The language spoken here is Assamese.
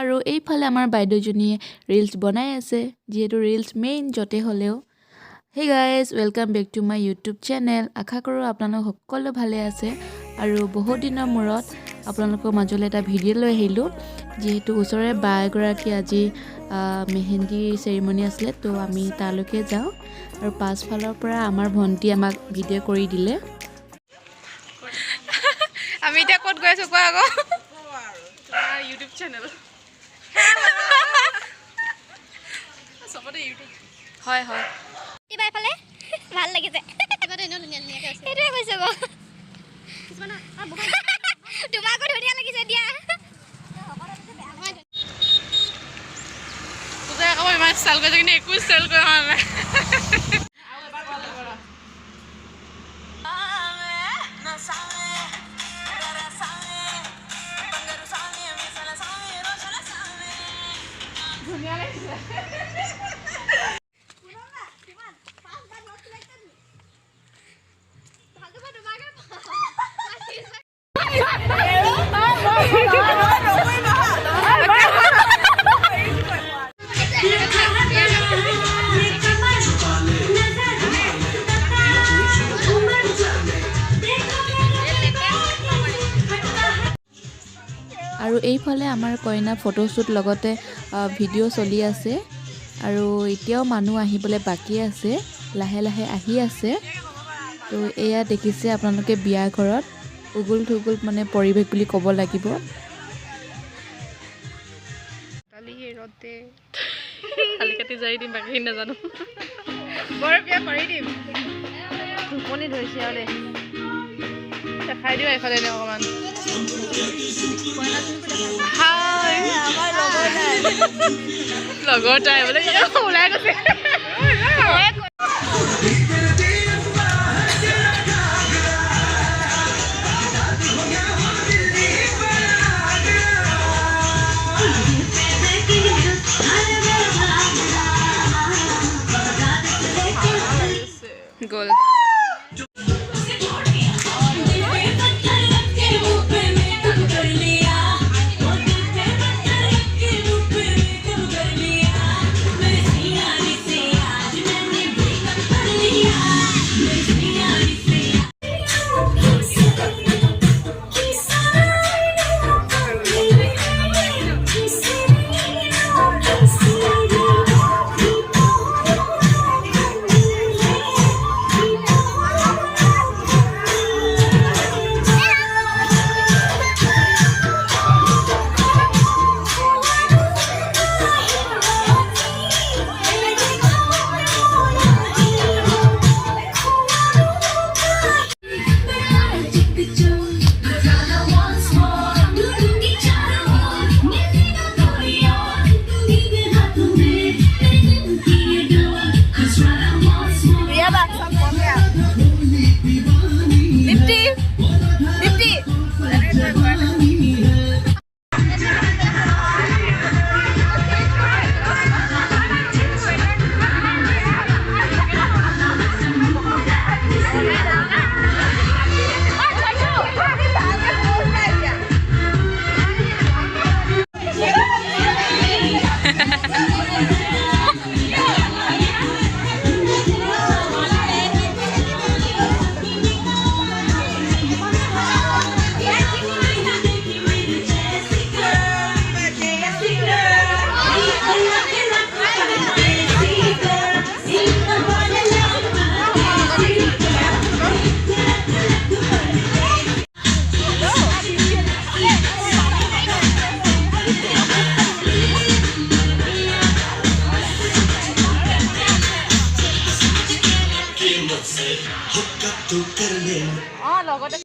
আৰু এইফালে আমাৰ বাইদেউজনীয়ে ৰিলছ বনাই আছে, যিহেতু ৰিলছ মেইন য'তে হ'লেও। Hey guys, welcome back to my YouTube channel. আশা কৰোঁ আপোনালোক সকলো ভালে আছে আৰু বহুত দিনৰ মূৰত আপোনালোকৰ মাজলৈ এটা ভিডিঅ' লৈ আহিলোঁ। যিহেতু ওচৰৰে বা এগৰাকী আজি মেহেন্দি চেৰিমনি আছিলে, তো আমি তালৈকে যাওঁ আৰু পাছফালৰ পৰা আমাৰ ভণ্টি আমাক ভিডিঅ' কৰি দিলে। আমি এতিয়া ক'ত গৈ আছোঁ কোৱা আকৌ? তোমাৰ ইউটিউব চেনেল। চবতে ইউটিউব। হয় হয়। কিবা এফালে ভাল লাগিছে। কিবাটো এনেও ধুনীয়া ধুনীয়াকৈ আছে। সেইটোৱে কৈছোঁ আকৌ। কিছুমান তোমাকো ধুনীয়া লাগিছে দিয়া। তোকে আকৌ ইমান ষ্টাইল কৰিছে কিন্তু একো ষ্টাইল কৰা হোৱা নাই। ধুনীয়া লাগিছে। আৰু এইফালে আমাৰ কইনা ফটোশ্বুট লগতে ভিডিঅ' চলি আছে আৰু এতিয়াও মানুহ আহিবলৈ বাকী আছে, লাহে লাহে আহি আছে। তো এয়া দেখিছে আপোনালোকে বিয়া ঘৰত উগুল থুগুল মানে পৰিৱেশ বুলি ক'ব লাগিব। কালি ৰ'দে খালি কাটি যাই দিম, বাকী নাজানো। বৰ বিয়া কৰি দিম। টোপনি ধৰিছে আৰু দেই। দেখাই দিওঁ এইফালে অকণমান। লগৰ তাই বোলে ওলাই গৈছে। গ'ল। লগতে